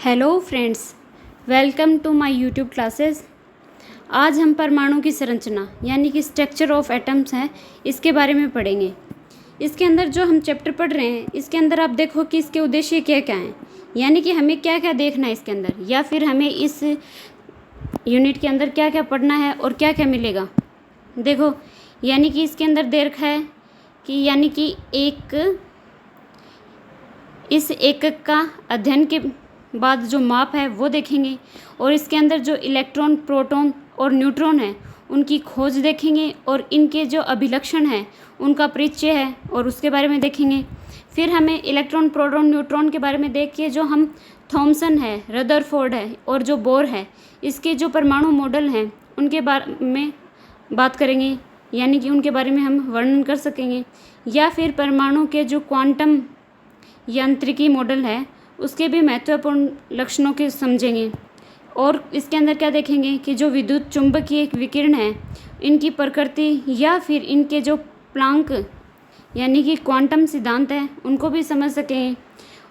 Hello friends, welcome to my YouTube classes. आज हम परमाणु की संरचना यानी कि स्ट्रक्चर ऑफ एटम्स हैं, इसके बारे में पढ़ेंगे। इसके अंदर जो हम चैप्टर पढ़ रहे हैं, इसके अंदर आप देखो कि इसके उद्देश्य क्या क्या हैं, यानी कि हमें क्या क्या देखना है इसके अंदर, या फिर हमें इस यूनिट के अंदर क्या क्या पढ़ना है और क्या क्या मिलेगा। देखो, यानी कि इसके अंदर दे रखा है कि यानी कि इस एकक का अध्ययन के बाद जो माप है वो देखेंगे, और इसके अंदर जो इलेक्ट्रॉन, प्रोटॉन और न्यूट्रॉन है उनकी खोज देखेंगे, और इनके जो अभिलक्षण है उनका परिचय है और उसके बारे में देखेंगे। फिर हमें इलेक्ट्रॉन, प्रोटॉन, न्यूट्रॉन के बारे में देख के जो हम थॉमसन है, रदरफोर्ड है और जो बोर है, इसके जो परमाणु मॉडल हैं उनके बारे में बात करेंगे, यानी कि उनके बारे में हम वर्णन कर सकेंगे। या फिर परमाणु के जो क्वांटम यांत्रिकी मॉडल है उसके भी महत्वपूर्ण लक्षणों के समझेंगे। और इसके अंदर क्या देखेंगे कि जो विद्युत चुंबकीय विकिरण है, इनकी प्रकृति या फिर इनके जो प्लांक यानी कि क्वांटम सिद्धांत है उनको भी समझ सकेंगे।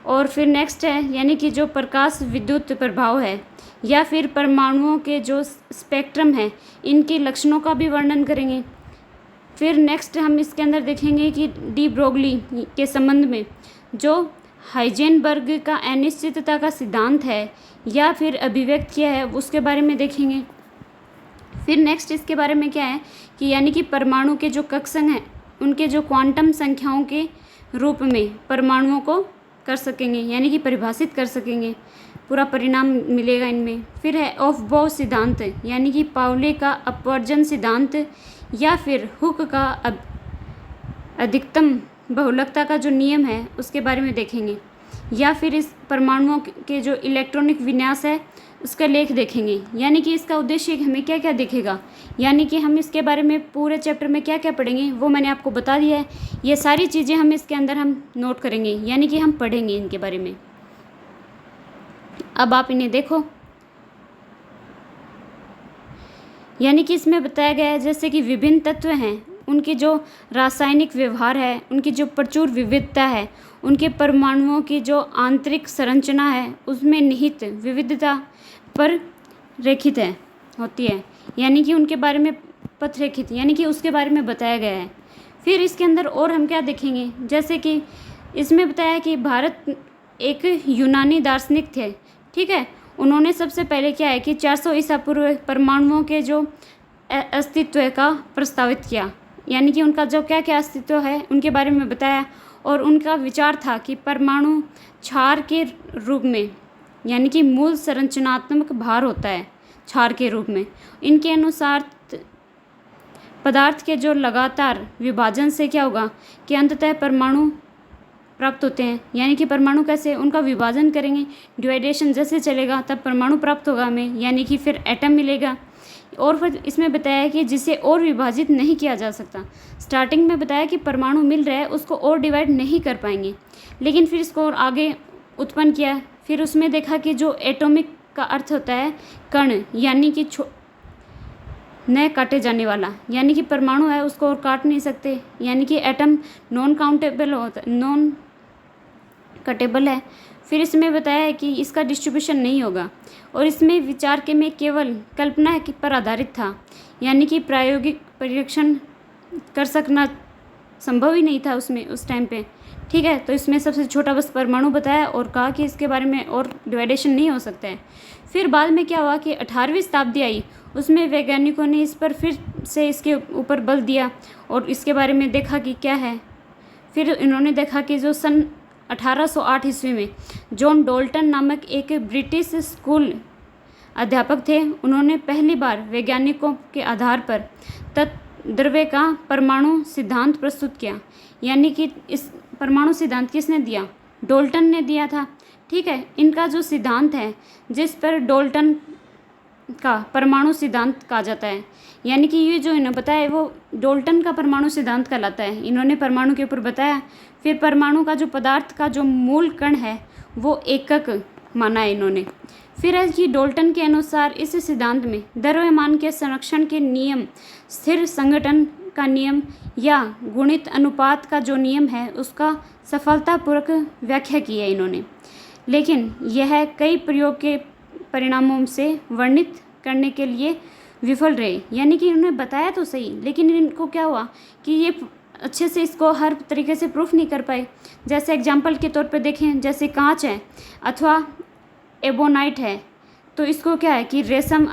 और फिर नेक्स्ट है यानी कि जो प्रकाश विद्युत प्रभाव है या फिर परमाणुओं के जो स्पेक्ट्रम है, इनके लक्षणों का भी वर्णन करेंगे। फिर नेक्स्ट हम इसके अंदर देखेंगे कि डी ब्रोगली के संबंध में जो हाइजेनबर्ग का अनिश्चितता का सिद्धांत है या फिर अभिव्यक्त किया है, उसके बारे में देखेंगे। फिर नेक्स्ट इसके बारे में क्या है कि यानी कि परमाणु के जो कक्षक हैं उनके जो क्वांटम संख्याओं के रूप में परमाणुओं को कर सकेंगे, यानी कि परिभाषित कर सकेंगे, पूरा परिणाम मिलेगा इनमें। फिर है ऑफ-बॉ सिद्धांत, यानी कि पाउली का अपवर्जन सिद्धांत या फिर हुक का अधिकतम बहुलकता का जो नियम है उसके बारे में देखेंगे। या फिर इस परमाणुओं के जो इलेक्ट्रॉनिक विन्यास है उसका लेख देखेंगे, यानी कि इसका उद्देश्य हमें क्या क्या दिखेगा, यानी कि हम इसके बारे में पूरे चैप्टर में क्या क्या पढ़ेंगे वो मैंने आपको बता दिया है। ये सारी चीज़ें हम इसके अंदर हम नोट करेंगे, यानी कि हम पढ़ेंगे इनके बारे में। अब आप इन्हें देखो, यानी कि इसमें बताया गया है जैसे कि विभिन्न तत्व हैं, उनके जो रासायनिक व्यवहार है, उनकी जो प्रचुर विविधता है, उनके परमाणुओं की जो आंतरिक संरचना है उसमें निहित विविधता पर रेखित है होती है, यानी कि उनके बारे में पथरेखित, यानी कि उसके बारे में बताया गया है। फिर इसके अंदर और हम क्या देखेंगे, जैसे कि इसमें बताया कि भारत एक यूनानी दार्शनिक थे, ठीक है। उन्होंने सबसे पहले क्या है कि 400 ईसा पूर्व परमाणुओं के जो अस्तित्व का प्रस्तावित किया, यानी कि उनका जो क्या क्या अस्तित्व है उनके बारे में बताया। और उनका विचार था कि परमाणु क्षार के रूप में, यानी कि मूल संरचनात्मक भार होता है क्षार के रूप में। इनके अनुसार पदार्थ के जो लगातार विभाजन से क्या होगा कि अंततः परमाणु प्राप्त होते हैं, यानी कि परमाणु कैसे, उनका विभाजन करेंगे, डिवाइडेशन जैसे चलेगा तब परमाणु प्राप्त होगा हमें, यानी कि फिर एटम मिलेगा। और फिर इसमें बताया कि जिसे और विभाजित नहीं किया जा सकता। स्टार्टिंग में बताया कि परमाणु मिल रहा है उसको और डिवाइड नहीं कर पाएंगे, लेकिन फिर इसको और आगे उत्पन्न किया। फिर उसमें देखा कि जो एटॉमिक का अर्थ होता है कण, यानी कि न काटे जाने वाला, यानी कि परमाणु है उसको और काट नहीं सकते, यानी कि एटम नॉन काउंटेबल होता है, नॉन कटेबल है। फिर इसमें बताया है कि इसका डिस्ट्रीब्यूशन नहीं होगा, और इसमें विचार के में केवल कल्पना पर आधारित था, यानी कि प्रायोगिक परीक्षण कर सकना संभव ही नहीं था उसमें उस टाइम पे, ठीक है। तो इसमें सबसे छोटा बस परमाणु बताया और कहा कि इसके बारे में और डिवाइडेशन नहीं हो सकता है। फिर बाद में क्या हुआ कि 18वीं शताब्दी आई, उसमें वैज्ञानिकों ने इस पर फिर से इसके ऊपर बल दिया और इसके बारे में देखा कि क्या है। फिर इन्होंने देखा कि जो सन 1808 ईस्वी में जॉन डोल्टन नामक एक ब्रिटिश स्कूल अध्यापक थे, उन्होंने पहली बार वैज्ञानिकों के आधार पर तत्द्रव्य का परमाणु सिद्धांत प्रस्तुत किया, यानी कि इस परमाणु सिद्धांत किसने दिया, डोल्टन ने दिया था, ठीक है। इनका जो सिद्धांत है जिस पर डोल्टन का परमाणु सिद्धांत कहा जाता है, यानी कि ये जो इन्होंने बताया वो डोल्टन का परमाणु सिद्धांत कहलाता है। इन्होंने परमाणु के ऊपर बताया। फिर परमाणु का जो पदार्थ का जो मूल कण है वो एकक माना है इन्होंने। फिर है कि डोल्टन के अनुसार इस सिद्धांत में द्रव्यमान के संरक्षण के नियम, स्थिर संघटन का नियम या गुणित अनुपात का जो नियम है उसका सफलतापूर्वक व्याख्या की है इन्होंने। लेकिन यह कई प्रयोग के परिणामों से वर्णित करने के लिए विफल रहे। यानी कि उन्होंने बताया तो सही, लेकिन इनको क्या हुआ कि ये अच्छे से इसको हर तरीके से प्रूफ नहीं कर पाए। जैसे एग्जाम्पल के तौर पे देखें, जैसे कांच है अथवा एबोनाइट है, तो इसको क्या है कि रेशम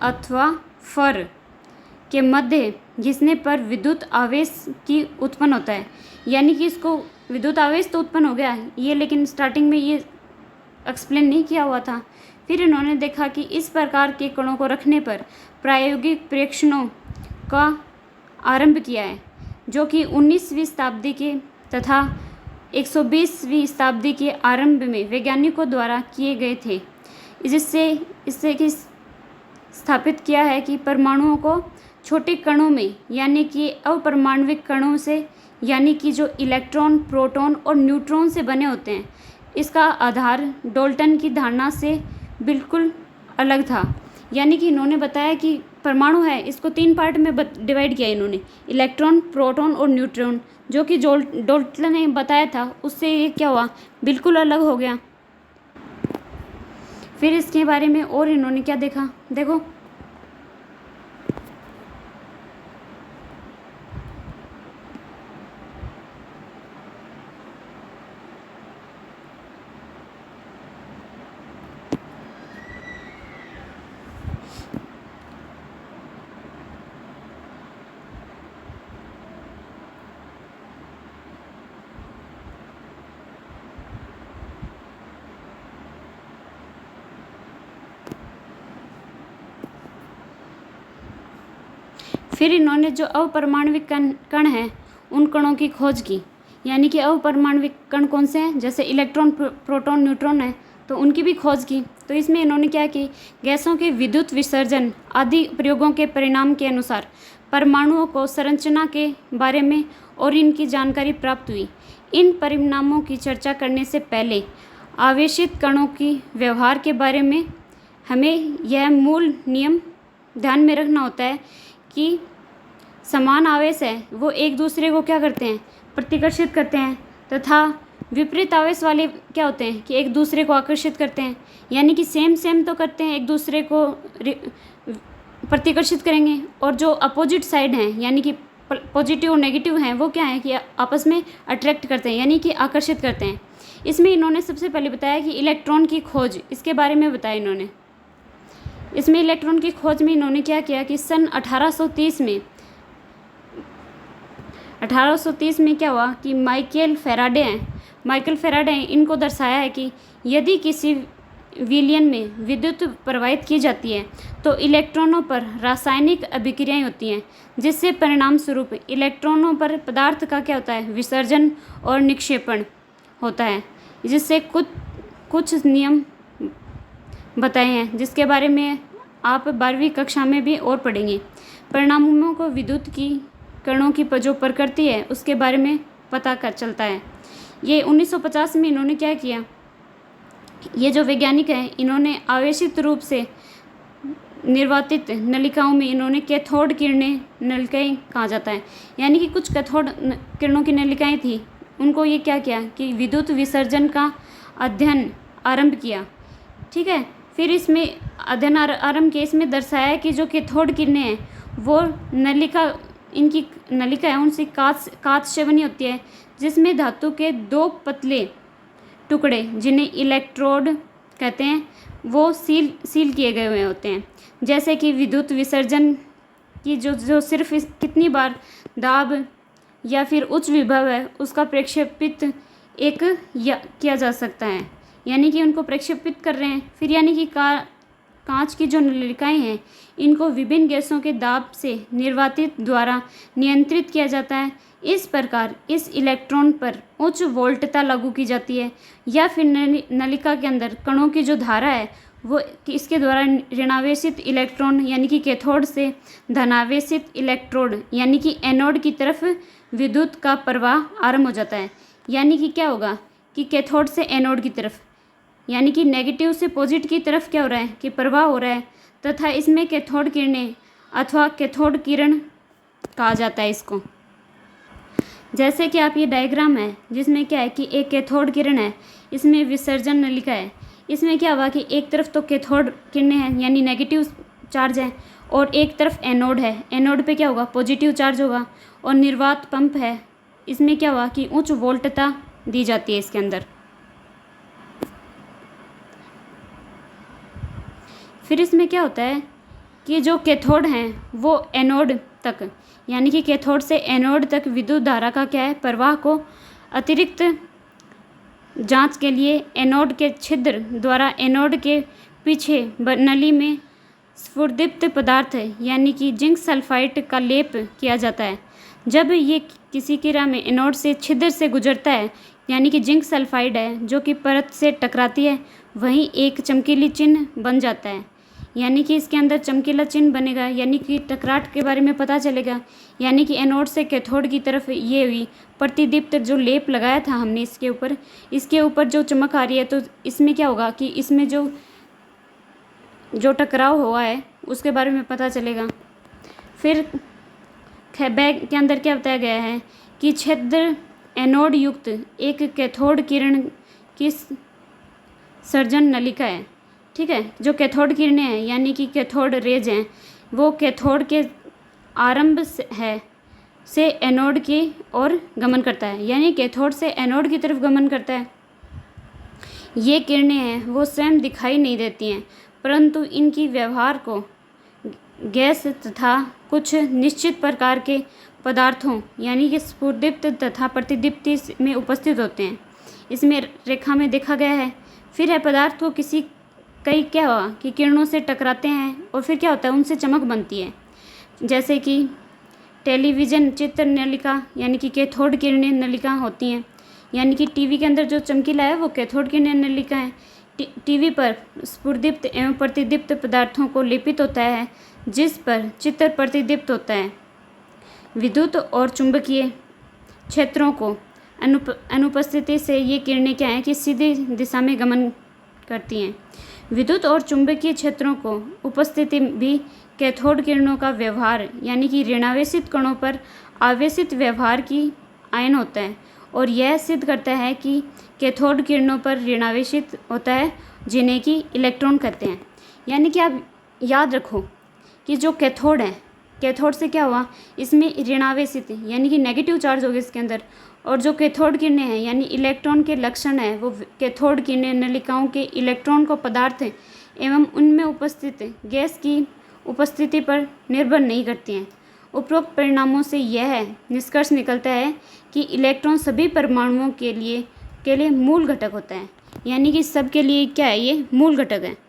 अथवा फर के मध्य घिसने पर विद्युत आवेश की उत्पन्न होता है। यानी कि इसको विद्युत आवेश तो उत्पन्न हो गया ये, लेकिन स्टार्टिंग में ये एक्सप्लेन नहीं किया हुआ था। फिर इन्होंने देखा कि इस प्रकार के कणों को रखने पर प्रायोगिक परीक्षणों का आरंभ किया है, जो कि 19वीं शताब्दी के तथा 120वीं शताब्दी के आरंभ में वैज्ञानिकों द्वारा किए गए थे। इससे कि स्थापित किया है कि परमाणुओं को छोटे कणों में, यानी कि अपरमाणविक कणों से, यानी कि जो इलेक्ट्रॉन, प्रोटॉन और न्यूट्रॉन से बने होते हैं, इसका आधार डाल्टन की धारणा से बिल्कुल अलग था। यानी कि इन्होंने बताया कि परमाणु है, इसको 3 पार्ट में डिवाइड किया इन्होंने, इलेक्ट्रॉन, प्रोटॉन और न्यूट्रॉन, जो कि डाल्टन ने बताया था उससे ये क्या हुआ, बिल्कुल अलग हो गया। फिर इसके बारे में और इन्होंने क्या देखा, देखो फिर इन्होंने जो अपरमाणविक कण हैं उन कणों की खोज की। यानी कि अपरमाणविक कण कौन से हैं, जैसे इलेक्ट्रॉन, प्रोटॉन, न्यूट्रॉन है, तो उनकी भी खोज की। तो इसमें इन्होंने क्या की, गैसों के विद्युत विसर्जन आदि प्रयोगों के परिणाम के अनुसार परमाणुओं को संरचना के बारे में और इनकी जानकारी प्राप्त हुई। इन परिणामों की चर्चा करने से पहले आवेशित कणों की व्यवहार के बारे में हमें यह मूल नियम ध्यान में रखना होता है कि समान आवेश है वो एक दूसरे को क्या करते हैं, प्रतिकर्षित करते हैं, तथा विपरीत आवेश वाले क्या होते हैं कि एक दूसरे को आकर्षित करते हैं। यानी कि सेम तो करते हैं, एक दूसरे को प्रतिकर्षित करेंगे, और जो अपोजिट साइड हैं यानी कि पॉजिटिव और नेगेटिव हैं वो क्या है कि आपस में अट्रैक्ट करते हैं, यानी कि आकर्षित करते हैं। इसमें इन्होंने सबसे पहले बताया कि इलेक्ट्रॉन की खोज, इसके बारे में बताया इन्होंने। इसमें इलेक्ट्रॉन की खोज में इन्होंने क्या किया कि सन 1830 में क्या हुआ कि माइकल फेराडे हैं, इनको दर्शाया है कि यदि किसी विलयन में विद्युत प्रवाहित की जाती है तो इलेक्ट्रॉनों पर रासायनिक अभिक्रियाएं होती हैं, जिससे परिणाम स्वरूप इलेक्ट्रॉनों पर पदार्थ का क्या होता है, विसर्जन और निक्षेपण होता है। जिससे कुछ नियम बताए हैं, जिसके बारे में आप 12वीं कक्षा में भी और पढ़ेंगे। परिणामों को विद्युत की कणों की जो प्रकृति है उसके बारे में पता कर चलता है। ये 1950 में इन्होंने क्या किया, ये जो वैज्ञानिक हैं इन्होंने आवेशित रूप से निर्वातित नलिकाओं में इन्होंने कैथोड किरणें नलिकाएं कहा जाता है, यानी कि कुछ कैथोड किरणों की नलिकाएं थी, उनको ये क्या किया कि विद्युत विसर्जन का अध्ययन आरंभ किया। ठीक है, फिर इसमें अध्ययन आरंभ किया, इसमें दर्शाया है कि जो कैथोड किरणें हैं वो इनकी नलिका है उनसे कांच से बनी होती है, जिसमें धातु के 2 पतले टुकड़े, जिन्हें इलेक्ट्रोड कहते हैं, वो सील किए गए हुए होते हैं। जैसे कि विद्युत विसर्जन की जो सिर्फ कितनी बार दाब या फिर उच्च विभव है उसका प्रक्षेपित किया जा सकता है, यानी कि उनको प्रक्षेपित कर रहे हैं। फिर यानी कि कांच की जो नलिकाएं हैं इनको विभिन्न गैसों के दाब से निर्वातित द्वारा नियंत्रित किया जाता है। इस प्रकार इस इलेक्ट्रॉन पर उच्च वोल्टता लागू की जाती है, या फिर नलिका के अंदर कणों की जो धारा है वो इसके द्वारा ऋणावेशित इलेक्ट्रॉन यानी कि कैथोड से धनावेशित इलेक्ट्रोड यानी कि एनोड की तरफ विद्युत का प्रवाह आरंभ हो जाता है। यानी कि क्या होगा कि कैथोड से एनोड की तरफ, यानी कि नेगेटिव से पॉजिटिव की तरफ क्या हो रहा है कि प्रवाह हो रहा है, तथा इसमें कैथोड किरणें अथवा कैथोड किरण कहा जाता है इसको। जैसे कि आप ये डायग्राम है जिसमें क्या है कि एक कैथोड किरण है, इसमें विसर्जन नलिका है। इसमें क्या हुआ कि एक तरफ तो कैथोड किरणें हैं यानी नेगेटिव चार्ज है और एक तरफ एनोड है। एनोड पे क्या होगा, पॉजिटिव चार्ज होगा। और निर्वात पंप है, इसमें क्या हुआ कि उच्च वोल्टता दी जाती है इसके अंदर। फिर इसमें क्या होता है कि जो कैथोड हैं वो एनोड तक यानी कि कैथोड से एनोड तक विद्युत धारा का क्या है, प्रवाह को अतिरिक्त जांच के लिए एनोड के छिद्र द्वारा एनोड के पीछे नली में स्फुरदीप्त पदार्थ यानी कि जिंक सल्फाइड का लेप किया जाता है। जब ये किसी क्रिया में एनोड से छिद्र से गुजरता है यानी कि जिंक सल्फाइड है जो कि परत से टकराती है, वहीं एक चमकीली चिन्ह बन जाता है। यानी कि इसके अंदर चमकीला चिन्ह बनेगा यानी कि टकराट के बारे में पता चलेगा। यानी कि एनोड से कैथोड की तरफ ये हुई प्रतिदीप्त जो लेप लगाया था हमने इसके ऊपर जो चमक आ रही है, तो इसमें क्या होगा कि इसमें जो टकराव हुआ है उसके बारे में पता चलेगा। फिर बैग के अंदर क्या बताया गया है कि छिद्र एनोड युक्त एक कैथोड किरण की सर्जन नलिका है। ठीक है, जो कैथोड किरणें हैं यानी कि कैथोड रेज हैं, वो कैथोड के आरंभ से एनोड की ओर गमन करता है, यानी कैथोड से एनोड की तरफ गमन करता है। ये किरणें हैं वो स्वयं दिखाई नहीं देती हैं, परंतु इनकी व्यवहार को गैस तथा कुछ निश्चित प्रकार के पदार्थों यानी कि स्फुरदीप्त तथा प्रतिदीप्ति में उपस्थित होते हैं। इसमें रेखा में देखा गया है। फिर है पदार्थ को कई क्या हुआ कि किरणों से टकराते हैं और फिर क्या होता है, उनसे चमक बनती है। जैसे कि टेलीविज़न चित्र नलिका यानी कि कैथोड किरणें नलिका होती हैं। यानी कि टीवी के अंदर जो चमकीला है वो कैथोड किरणें नलिका है। टीवी पर स्फुरदीप्त एवं प्रतिदीप्त पदार्थों को लेपित होता है जिस पर चित्र प्रतिदीप्त होता है। विद्युत और चुंबकीय क्षेत्रों को अनुपस्थिति से ये किरणें क्या हैं कि सीधी दिशा में गमन करती हैं। विद्युत और चुंबकीय क्षेत्रों को उपस्थिति भी कैथोड किरणों का व्यवहार यानी कि ऋणावेशित कणों पर आवेशित व्यवहार की आयन होता है और यह सिद्ध करता है कि कैथोड किरणों पर ऋणावेशित होता है जिन्हें कि इलेक्ट्रॉन कहते हैं। यानी कि आप याद रखो कि जो कैथोड है, कैथोड से क्या हुआ, इसमें ऋणावेशित यानी कि नेगेटिव चार्ज होगा इसके अंदर। और जो कैथोड किरणें हैं यानी इलेक्ट्रॉन के लक्षण है वो कैथोड किरणें नलिकाओं के इलेक्ट्रॉन को पदार्थ एवं उनमें उपस्थित गैस की उपस्थिति पर निर्भर नहीं करती हैं। उपरोक्त परिणामों से यह निष्कर्ष निकलता है कि इलेक्ट्रॉन सभी परमाणुओं के लिए मूल घटक होता है। यानी कि सबके लिए क्या है, ये मूल घटक है।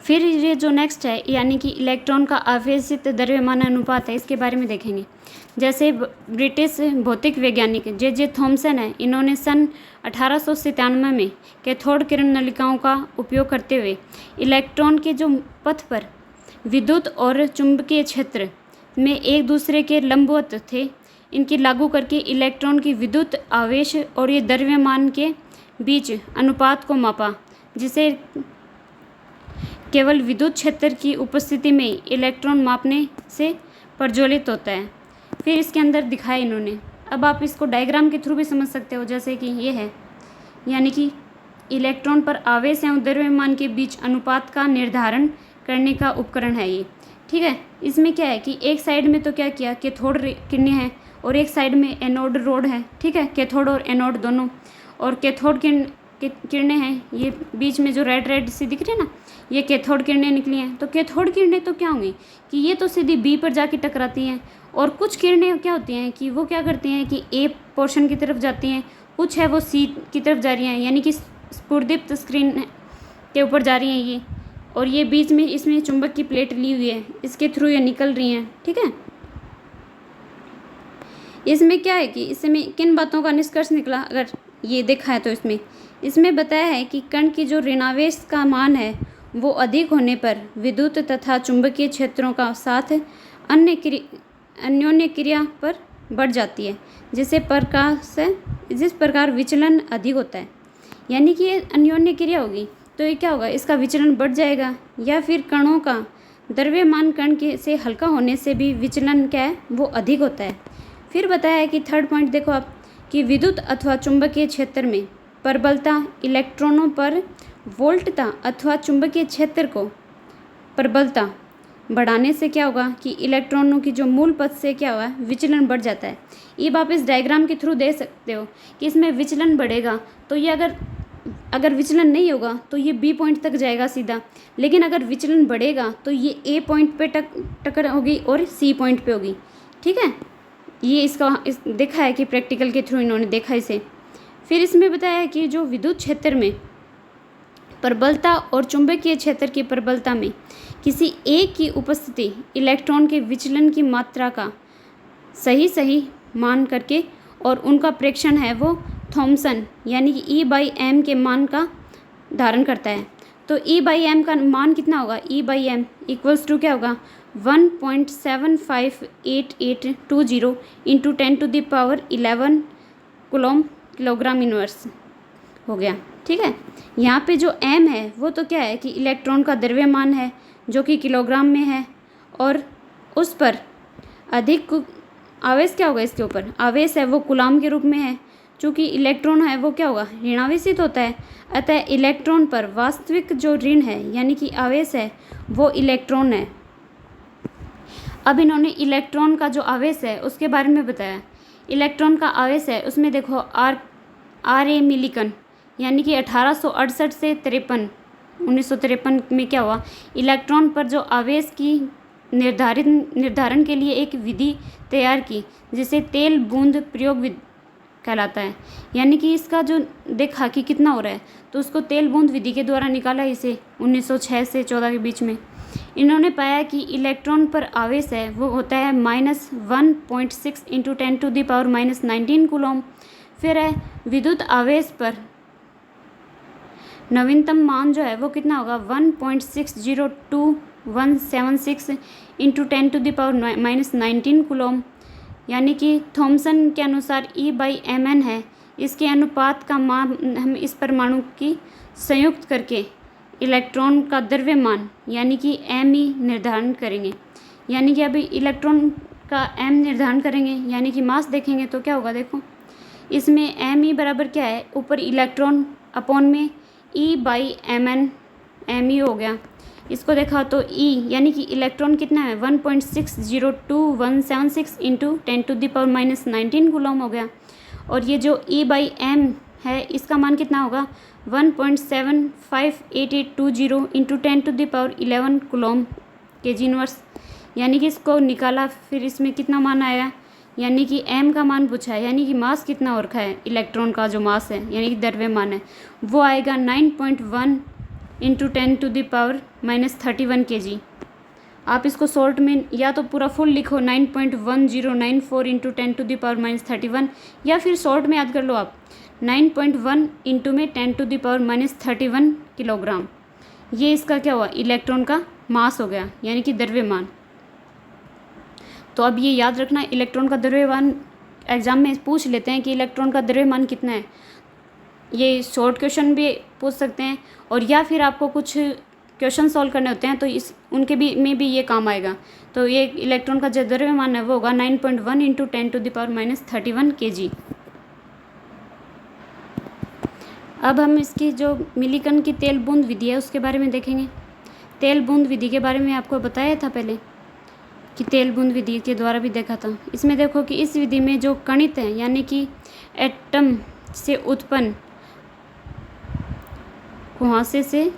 फिर ये जो नेक्स्ट है यानी कि इलेक्ट्रॉन का आवेशित द्रव्यमान अनुपात है, इसके बारे में देखेंगे। जैसे ब्रिटिश भौतिक वैज्ञानिक जे थॉमसन है, इन्होंने सन 1897 में कैथोड किरण नलिकाओं का उपयोग करते हुए इलेक्ट्रॉन के जो पथ पर विद्युत और चुंबकीय क्षेत्र में एक दूसरे के लंबवत थे, इनकी लागू करके इलेक्ट्रॉन की विद्युत आवेश और ये द्रव्यमान के बीच अनुपात को मापा, जिसे केवल विद्युत क्षेत्र की उपस्थिति में इलेक्ट्रॉन मापने से प्रज्वलित होता है। फिर इसके अंदर दिखाया इन्होंने। अब आप इसको डायग्राम के थ्रू भी समझ सकते हो, जैसे कि ये है, यानी कि इलेक्ट्रॉन पर आवेश एवं द्रव्यमान के बीच अनुपात का निर्धारण करने का उपकरण है ये। ठीक है, इसमें क्या है कि एक साइड में तो क्या किया, कैथोड किरणें हैं और एक साइड में एनोड रोड है। ठीक है, कैथोड और एनोड दोनों, और कैथोड किरणें हैं, ये बीच में जो रेड सी दिख रही है ना, ये कैथोड किरणें निकली हैं। तो कैथोड किरणें तो क्या होंगी कि ये तो सीधी बी पर जाके टकराती हैं, और कुछ किरणें क्या होती हैं कि वो क्या करती हैं कि ए पोर्शन की तरफ जाती हैं, कुछ है वो सी की तरफ जा रही हैं, यानी कि स्फुरदीप्त स्क्रीन के ऊपर जा रही हैं ये, और ये बीच में इसमें चुंबक की प्लेट ली हुई है, इसके थ्रू ये निकल रही हैं। ठीक है, इसमें क्या है कि इसमें किन बातों का निष्कर्ष निकला अगर ये देखा है तो इसमें बताया है कि कण की जो ऋणावेश का मान है वो अधिक होने पर विद्युत तथा चुंबकीय क्षेत्रों का साथ अन्योन्य क्रिया पर बढ़ जाती है, जिस प्रकार विचलन अधिक होता है। यानी कि ये अन्योन्य क्रिया होगी तो ये क्या होगा, इसका विचलन बढ़ जाएगा, या फिर कणों का द्रव्यमान कण के से हल्का होने से भी विचलन क्या है वो अधिक होता है। फिर बताया है कि थर्ड पॉइंट देखो आप कि विद्युत अथवा चुंबकीय क्षेत्र में प्रबलता इलेक्ट्रॉनों पर वोल्टता अथवा चुंबकीय क्षेत्र को प्रबलता बढ़ाने से क्या होगा कि इलेक्ट्रॉनों की जो मूल पथ से क्या हुआ विचलन बढ़ जाता है। ये आप इस डायग्राम के थ्रू देख सकते हो कि इसमें विचलन बढ़ेगा तो ये अगर विचलन नहीं होगा तो ये बी पॉइंट तक जाएगा सीधा, लेकिन अगर विचलन बढ़ेगा तो ये ए पॉइंट पे टक्कर होगी और सी पॉइंट पे होगी। ठीक है, ये देखा है कि प्रैक्टिकल के थ्रू इन्होंने देखा इसे। फिर इसमें बताया है कि जो विद्युत क्षेत्र में प्रबलता और चुंबकीय क्षेत्र की प्रबलता में किसी एक की उपस्थिति इलेक्ट्रॉन के विचलन की मात्रा का सही मान करके और उनका प्रेक्षण है वो थॉमसन यानी कि E/m के मान का धारण करता है। तो E/m का मान कितना होगा, E/m इक्वल्स टू क्या होगा 1.75820 इंटू 10⁻11 किलोग्राम इनवर्स हो गया। ठीक है, यहाँ पे जो m है वो तो क्या है कि इलेक्ट्रॉन का द्रव्यमान है जो कि किलोग्राम में है, और उस पर अधिक आवेश क्या होगा, इसके ऊपर आवेश है वो कूलाम के रूप में है। चूँकि इलेक्ट्रॉन है वो क्या होगा ऋणावेशित होता है, अतः इलेक्ट्रॉन पर वास्तविक जो ऋण है यानी कि आवेश है वो इलेक्ट्रॉन है। अब इन्होंने इलेक्ट्रॉन का जो आवेश है उसके बारे में बताया। इलेक्ट्रॉन का आवेश है उसमें देखो आर ए मिलीकन यानी कि 1868 से 1953 में क्या हुआ, इलेक्ट्रॉन पर जो आवेश की निर्धारण के लिए एक विधि तैयार की जिसे तेल बूंद प्रयोग विधि कहलाता है। यानी कि इसका जो देखा कि कितना हो रहा है तो उसको तेल बूंद विधि के द्वारा निकाला इसे 1906 से 14 के बीच में। इन्होंने पाया कि इलेक्ट्रॉन पर आवेश है वो होता है -1.6 इंटू 10⁻−19 कूलम। फिर है विद्युत आवेश पर नवीनतम मान जो है वो कितना होगा 1.602176 इंटू 10⁻−19 कूलम। यानी कि थॉमसन के अनुसार E/mn है, इसके अनुपात का मान हम इस परमाणु की संयुक्त करके इलेक्ट्रॉन का द्रव्यमान यानी कि me निर्धारण करेंगे। यानी कि अभी इलेक्ट्रॉन का m निर्धारण करेंगे यानी कि मास देखेंगे तो क्या होगा, देखो इसमें me बराबर क्या है, ऊपर इलेक्ट्रॉन अपॉन में E/mn me हो गया। इसको देखा तो E यानी कि इलेक्ट्रॉन कितना है 1.6022176 इंटू 10⁻−19 कूलम हो गया, और ये जो E/m है इसका मान कितना होगा 1.75820 इंटू 10⁻11 कूलम kg इनवर्स। यानी कि इसको निकाला, फिर इसमें कितना मान आया, यानी कि m का मान पूछा है, यानी कि मास कितना और रखा है इलेक्ट्रॉन का जो मास है यानी कि द्रव्यमान है वो आएगा 9.1 इंटू 10⁻−31 kg। आप इसको शॉर्ट में या तो पूरा फुल लिखो 9.1094 इंटू 10⁻−31, या फिर शॉर्ट में याद कर लो आप 9.1 इंटू में 10⁻−31 किलोग्राम। ये इसका क्या हुआ, इलेक्ट्रॉन का मास हो गया यानी कि द्रव्यमान। तो अब ये याद रखना, इलेक्ट्रॉन का द्रव्यमान एग्जाम में पूछ लेते हैं कि इलेक्ट्रॉन का द्रव्यमान कितना है। ये शॉर्ट क्वेश्चन भी पूछ सकते हैं, और या फिर आपको कुछ क्वेश्चन सॉल्व करने होते हैं तो उनके में भी ये काम आएगा। तो ये इलेक्ट्रॉन का जो द्रव्यमान है वो होगा 9.1 इंटू 10⁻−31 kg। अब हम इसकी जो मिलीकन की तेल बूंद विधि है उसके बारे में देखेंगे। तेल बूंद विधि के बारे में आपको बताया था पहले कि तेल बूंद विधि के द्वारा भी देखा था। इसमें देखो कि इस विधि में जो कणित है यानी कि एटम से उत्पन्न कुहासे से,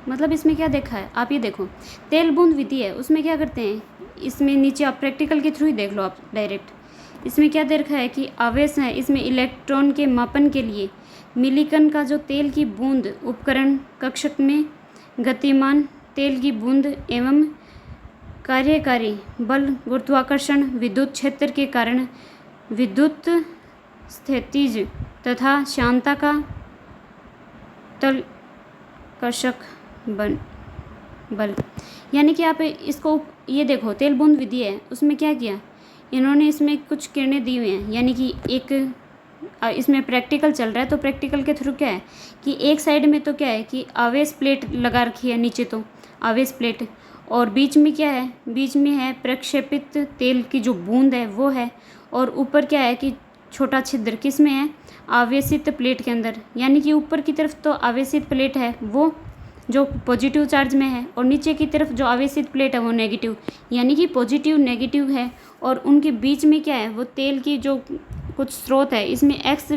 मतलब इसमें क्या देखा है आप ये देखो, तेल बूंद विधि है उसमें क्या करते हैं, इसमें नीचे आप प्रैक्टिकल के थ्रू ही देख लो आप डायरेक्ट। इसमें क्या दे रखा है कि आवेश है, इसमें इलेक्ट्रॉन के मापन के लिए मिलीकण का जो तेल की बूंद उपकरण कक्षक में गतिमान तेल की बूंद एवं कार्यकारी बल गुरुत्वाकर्षण विद्युत क्षेत्र के कारण विद्युत स्थितिज तथा श्यानता का तलकर्षक बल। यानी कि आप इसको ये देखो, तेल बूंद विधि है, उसमें क्या किया इन्होंने, इसमें कुछ किरणें दी हुई हैं, यानी कि एक इसमें प्रैक्टिकल चल रहा है, तो प्रैक्टिकल के थ्रू क्या है कि एक साइड में तो क्या है कि आवेश प्लेट लगा रखी है, नीचे तो आवेश प्लेट, और बीच में क्या है, बीच में है प्रक्षेपित तेल की जो बूंद है वो है, और ऊपर क्या है कि छोटा छिद्र किस में है, आवेशित प्लेट के अंदर। यानी कि ऊपर की तरफ तो आवेशित प्लेट है वो जो पॉजिटिव चार्ज में है, और नीचे की तरफ जो आवेशित प्लेट है वो नेगेटिव, यानी कि पॉजिटिव नेगेटिव है, और उनके बीच में क्या है वो तेल की जो कुछ स्रोत है, इसमें एक्स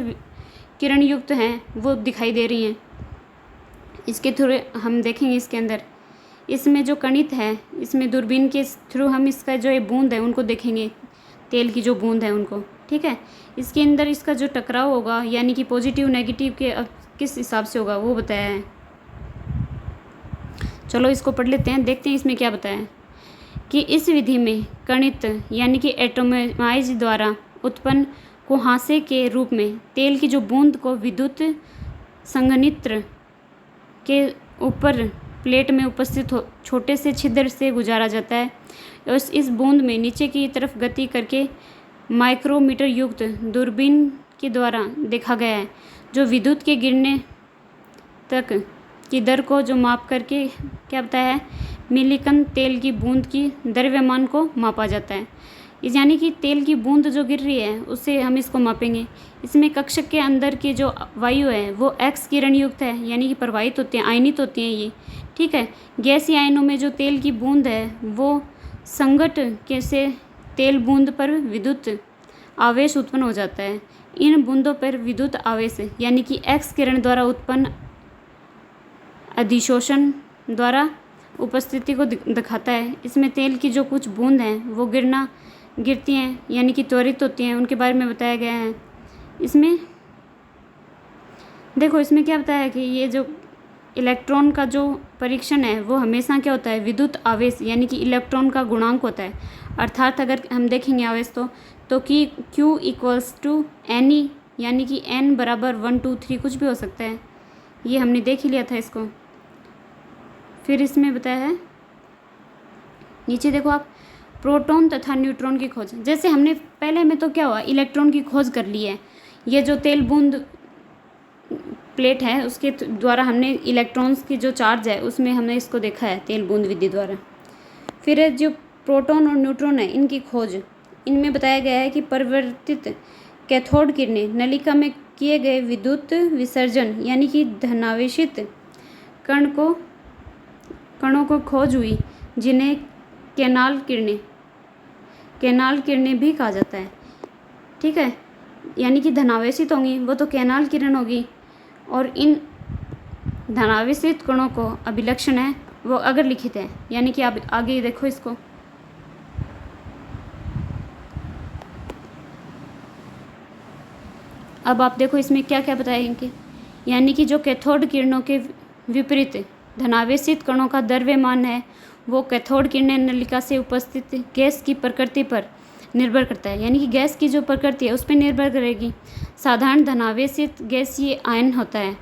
किरण युक्त हैं वो दिखाई दे रही हैं। इसके थ्रू हम देखेंगे इसके अंदर, इसमें जो कणित है, इसमें दूरबीन के थ्रू हम इसका जो ये बूंद है उनको देखेंगे, तेल की जो बूंद है उनको, ठीक है। इसके अंदर इसका जो टकराव होगा, यानी कि पॉजिटिव नेगेटिव के किस हिसाब से होगा वो बताया है। चलो इसको पढ़ लेते हैं, देखते हैं इसमें क्या बताया है कि इस विधि में कणित यानी कि एटोमाइज द्वारा उत्पन्न कुहासे के रूप में तेल की जो बूंद को विद्युत संघनित्र के ऊपर प्लेट में उपस्थित छोटे से छिद्र से गुजारा जाता है, और इस बूंद में नीचे की तरफ गति करके माइक्रोमीटर युक्त दूरबीन के द्वारा देखा गया है, जो विद्युत के गिरने तक की दर को जो माप करके क्या बताया है, मिलीकण तेल की बूंद की द्रव्यमान को मापा जाता है। यानी कि तेल की बूंद जो गिर रही है उससे हम इसको मापेंगे। इसमें कक्षक के अंदर की जो वायु है वो एक्स किरण युक्त है, यानी कि प्रवाहित होती हैं, आयनित होती हैं ये, ठीक है। गैसीय आयनों में जो तेल की बूंद है वो संघट के से तेल बूंद पर विद्युत आवेश उत्पन्न हो जाता है। इन बूंदों पर विद्युत आवेश यानी कि एक्स किरण द्वारा उत्पन्न अधिशोषण द्वारा उपस्थिति को दिखाता है। इसमें तेल की जो कुछ बूंद हैं वो गिरती हैं, यानी कि त्वरित होती हैं, उनके बारे में बताया गया है। इसमें देखो, इसमें क्या बताया है कि ये जो इलेक्ट्रॉन का जो परीक्षण है वो हमेशा क्या होता है, विद्युत आवेश यानी कि इलेक्ट्रॉन का गुणांक होता है। अर्थात अगर हम देखेंगे आवेश तो कि Q equals to N E, यानी कि n बराबर 1 2 3 कुछ भी हो सकता है, ये हमने देख ही लिया था इसको। फिर इसमें बताया है नीचे देखो आप, प्रोटॉन तथा न्यूट्रॉन की खोज। जैसे हमने पहले में तो क्या हुआ, इलेक्ट्रॉन की खोज कर ली है, ये जो तेल बूंद प्लेट है उसके द्वारा हमने इलेक्ट्रॉन्स की जो चार्ज है उसमें हमने इसको देखा है तेल बूंद विधि द्वारा। फिर जो प्रोटॉन और न्यूट्रॉन है इनकी खोज, इनमें बताया गया है कि परिवर्तित कैथोड किरणें नलिका में किए गए विद्युत विसर्जन यानी कि धनावेशित कणों को खोज हुई, जिन्हें कैनाल किरणें भी कहा जाता है, ठीक है। यानी कि धनावेशित होंगी वो तो कैनाल किरण होगी, और इन धनावेशित कणों को अभिलक्षण है वो अगर लिखित है, यानी कि आप आगे देखो इसको। अब आप देखो इसमें क्या क्या बताएंगे, यानी कि जो कैथोड किरणों के विपरीत धनावेशित कणों का द्रव्यमान है वो कैथोड किरणें नलिका से उपस्थित गैस की प्रकृति पर निर्भर करता है, यानी कि गैस की जो प्रकृति है उस पर निर्भर करेगी। साधारण धनावेशित गैसीय आयन होता है।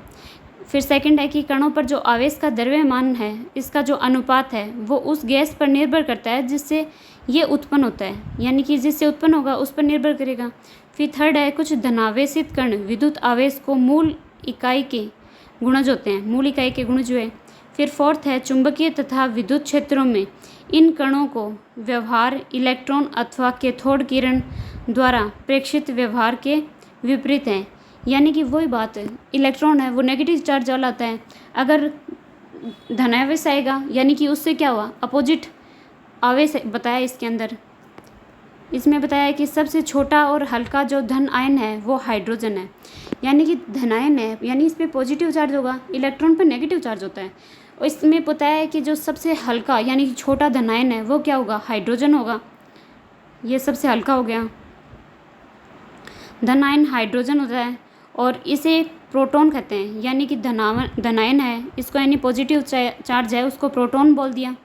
फिर सेकंड है कि कणों पर जो आवेश का द्रव्यमान है इसका जो अनुपात है वो उस गैस पर निर्भर करता है जिससे ये उत्पन्न होता है, यानी कि जिससे उत्पन्न होगा उस पर निर्भर करेगा। फिर थर्ड है, कुछ धनावेशित कण विद्युत आवेश को मूल इकाई के गुणज होते हैं, मूल इकाई के गुणज है। फिर फोर्थ है, चुंबकीय तथा विद्युत क्षेत्रों में इन कणों को व्यवहार इलेक्ट्रॉन अथवा कैथोड किरण द्वारा प्रेक्षित व्यवहार के विपरीत है, यानी कि वही बात है, इलेक्ट्रॉन है वो नेगेटिव चार्ज वाला होता है, अगर धनावेश आएगा यानी कि उससे क्या हुआ, अपोजिट आवेश बताया इसके अंदर। इसमें बताया है कि सबसे छोटा और हल्का जो धन आयन है वो हाइड्रोजन है, यानी कि धनायन है, यानी इस पर पॉजिटिव चार्ज होगा, इलेक्ट्रॉन पर नेगेटिव चार्ज होता है। और इसमें बताया है कि जो सबसे हल्का यानी कि छोटा धनायन है वो क्या होगा, हाइड्रोजन होगा, ये सबसे हल्का हो गया। धन आयन हाइड्रोजन होता है और इसे प्रोटॉन कहते हैं, यानी कि धनायन है, इसको यानी पॉजिटिव चार्ज है उसको प्रोटॉन बोल दिया।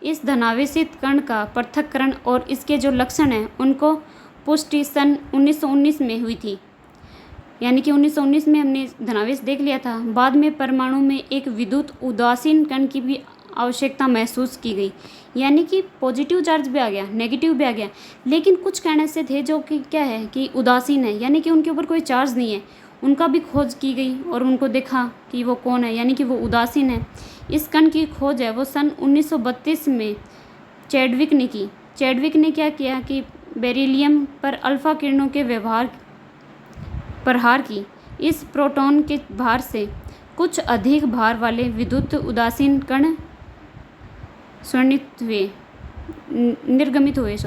इस धनावेशित कण का पृथक्करण और इसके जो लक्षण हैं उनको पुष्टि सन 1919 में हुई थी, यानी कि 1919 में हमने धनावेश देख लिया था। बाद में परमाणु में एक विद्युत उदासीन कण की भी आवश्यकता महसूस की गई, यानी कि पॉजिटिव चार्ज भी आ गया, नेगेटिव भी आ गया, लेकिन कुछ कण ऐसे थे जो कि क्या है कि उदासीन है, यानी कि उनके ऊपर कोई चार्ज नहीं है, उनका भी खोज की गई और उनको देखा कि वो कौन है, यानी कि वो उदासीन है। इस कण की खोज है वो सन 1932 में चैडविक ने की। चैडविक ने क्या किया कि बेरिलियम पर अल्फा किरणों के प्रहार की। इस प्रोटॉन के भार से कुछ अधिक भार वाले विद्युत उदासीन कण निर्गमित हुए,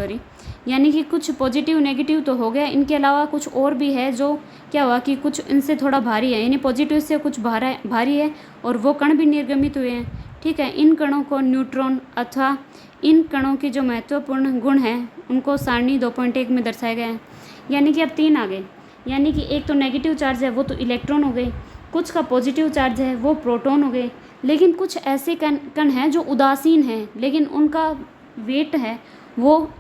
यानी कि कुछ पॉजिटिव नेगेटिव तो हो गया, इनके अलावा कुछ और भी है जो क्या हुआ कि कुछ इनसे थोड़ा भारी है, यानी पॉजिटिव से कुछ भारी है और वो कण भी निर्गमित हुए हैं। ठीक है, इन कणों को न्यूट्रॉन अथवा इन कणों के जो महत्वपूर्ण गुण हैं उनको सारणी 2.1 में दर्शाया गया है। यानी कि अब 3 आ गए, यानी कि एक तो नेगेटिव चार्ज है वो तो इलेक्ट्रॉन हो गए, कुछ का पॉजिटिव चार्ज है वो प्रोटॉन हो गए, लेकिन कुछ ऐसे कण हैं जो उदासीन हैं लेकिन उनका वेट है वो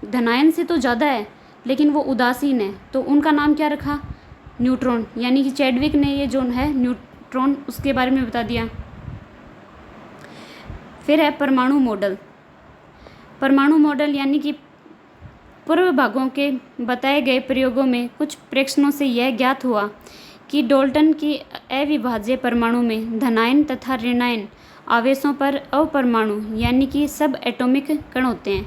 धनायन से तो ज़्यादा है लेकिन वो उदासीन है, तो उनका नाम क्या रखा? न्यूट्रॉन। यानी कि चैडविक ने ये जो है न्यूट्रॉन उसके बारे में बता दिया। फिर है परमाणु मॉडल। परमाणु मॉडल यानी कि पूर्व भागों के बताए गए प्रयोगों में कुछ प्रेक्षणों से यह ज्ञात हुआ कि डाल्टन की अविभाज्य परमाणु में धनायन तथा ऋणायन आवेशों पर अवपरमाणु यानी कि सब एटॉमिक कण होते हैं।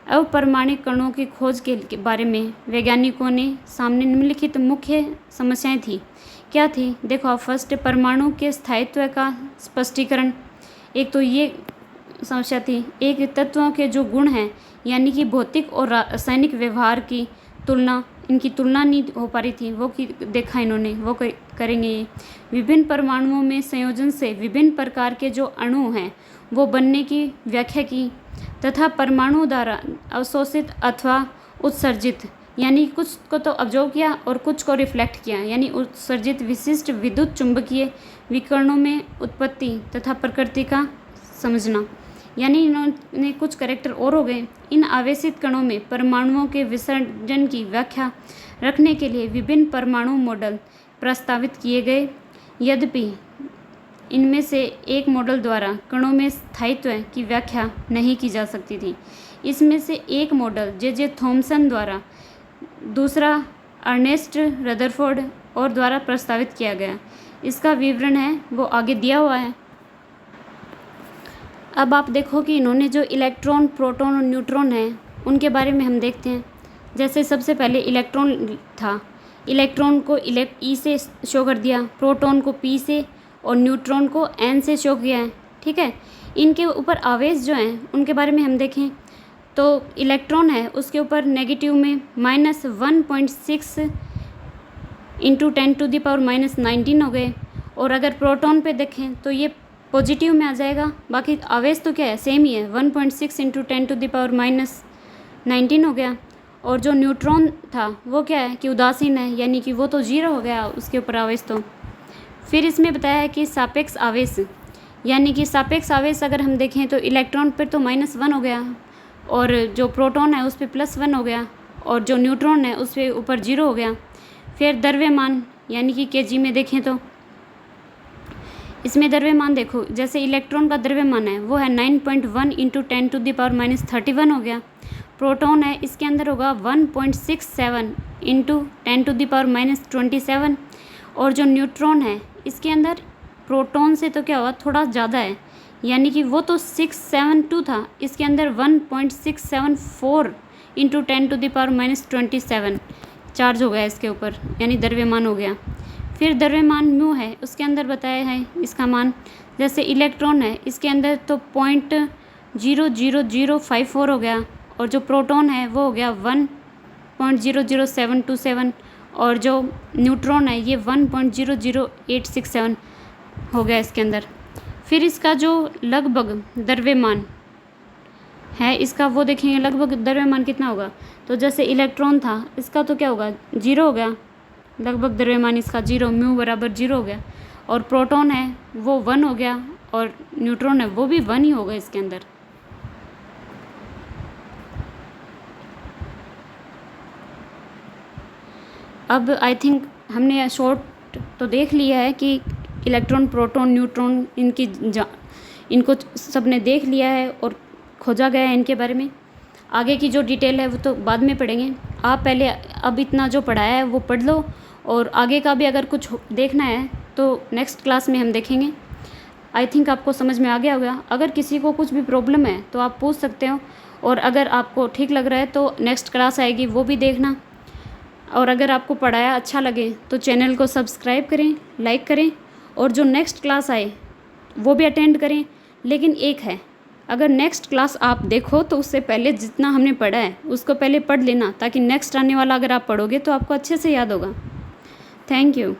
अवपरमाणिक कणों की खोज के बारे में वैज्ञानिकों ने सामने निम्नलिखित मुख्य समस्याएं थी। क्या थी? देखो, फर्स्ट परमाणु के स्थायित्व का स्पष्टीकरण। एक तो ये समस्या थी, एक तत्वों के जो गुण हैं यानी कि भौतिक और रासायनिक व्यवहार की तुलना, इनकी तुलना नहीं हो पा रही थी, वो की देखा इन्होंने, वो करेंगे ये। विभिन्न परमाणुओं में संयोजन से विभिन्न प्रकार के जो अणु हैं वो बनने की व्याख्या की तथा परमाणु द्वारा अवशोषित अथवा उत्सर्जित, यानी कुछ को तो ऑब्जर्व किया और कुछ को रिफ्लेक्ट किया, यानी उत्सर्जित विशिष्ट विद्युत चुंबकीय विकिरणों में उत्पत्ति तथा प्रकृति का समझना, यानी इन्होंने कुछ कैरेक्टर और हो गए। इन आवेशित कणों में परमाणुओं के विसर्जन की व्याख्या रखने के लिए विभिन्न परमाणु मॉडल प्रस्तावित किए गए। यद्यपि इनमें से एक मॉडल द्वारा कणों में स्थायित्व की व्याख्या नहीं की जा सकती थी। इसमें से एक मॉडल जे थॉमसन द्वारा, दूसरा अर्नेस्ट रदरफोर्ड और द्वारा प्रस्तावित किया गया। इसका विवरण है वो आगे दिया हुआ है। अब आप देखो कि इन्होंने जो इलेक्ट्रॉन, प्रोटॉन और न्यूट्रॉन हैं उनके बारे में हम देखते हैं। जैसे सबसे पहले इलेक्ट्रॉन था, इलेक्ट्रॉन को ई से शो कर दिया, प्रोटॉन को पी से और न्यूट्रॉन को एन से शो किया है। ठीक है, इनके ऊपर आवेश जो हैं उनके बारे में हम देखें तो इलेक्ट्रॉन है उसके ऊपर नेगेटिव में -1.6 × 10⁻⁻19 हो गए, और अगर प्रोटॉन पे देखें तो ये पॉजिटिव में आ जाएगा। बाकी आवेश तो क्या है, सेम ही है, 1.6 × 10⁻⁻19 हो गया। और जो न्यूट्रॉन था वो क्या है कि उदासीन है, यानी कि वो तो 0 हो गया उसके ऊपर आवेश। तो फिर इसमें बताया है कि सापेक्ष आवेश, यानी कि सापेक्ष आवेश अगर हम देखें तो इलेक्ट्रॉन पर तो -1 हो गया और जो प्रोटॉन है उस पर +1 हो गया और जो न्यूट्रॉन है उस पर ऊपर 0 हो गया। फिर द्रव्यमान यानी कि केजी में देखें तो इसमें द्रव्यमान देखो, जैसे इलेक्ट्रॉन का द्रव्यमान है वो है 9.1 × 10⁻31 हो गया। प्रोटॉन है इसके अंदर होगा 1.67 × 10⁻27, और जो न्यूट्रॉन है इसके अंदर प्रोटॉन से तो क्या हुआ, थोड़ा ज़्यादा है, यानी कि वो तो 672 था, इसके अंदर 1.674 × 10⁻27 चार्ज हो गया इसके ऊपर, यानी द्रव्यमान हो गया। फिर द्रव्यमान म्यू है उसके अंदर बताया है इसका मान, जैसे इलेक्ट्रॉन है इसके अंदर तो 0.00054 हो गया, और जो प्रोटॉन है वो हो गया 1.00727, और जो न्यूट्रॉन है ये 1.00867 हो गया इसके अंदर। फिर इसका जो लगभग द्रव्यमान है इसका वो देखेंगे लगभग द्रव्यमान कितना होगा। तो जैसे इलेक्ट्रॉन था, इसका तो क्या होगा, 0 हो गया, लगभग द्रव्यमान इसका 0, म्यू बराबर 0 हो गया। और प्रोटॉन है वो 1 हो गया, और न्यूट्रॉन है वो भी 1 ही होगा इसके अंदर। अब आई थिंक हमने शॉर्ट तो देख लिया है कि इलेक्ट्रॉन, प्रोटॉन, न्यूट्रॉन इनको सब ने देख लिया है और खोजा गया है इनके बारे में। आगे की जो डिटेल है वो तो बाद में पढ़ेंगे। आप पहले अब इतना जो पढ़ाया है वो पढ़ लो, और आगे का भी अगर कुछ देखना है तो नेक्स्ट क्लास में हम देखेंगे। आई थिंक आपको समझ में आ गया होगा। अगर किसी को कुछ भी प्रॉब्लम है तो आप पूछ सकते हो, और अगर आपको ठीक लग रहा है तो नेक्स्ट क्लास आएगी वो भी देखना। और अगर आपको पढ़ाया अच्छा लगे तो चैनल को सब्सक्राइब करें, लाइक करें, और जो नेक्स्ट क्लास आए वो भी अटेंड करें। लेकिन एक है, अगर नेक्स्ट क्लास आप देखो तो उससे पहले जितना हमने पढ़ा है उसको पहले पढ़ लेना, ताकि नेक्स्ट आने वाला अगर आप पढ़ोगे तो आपको अच्छे से याद होगा। Thank you.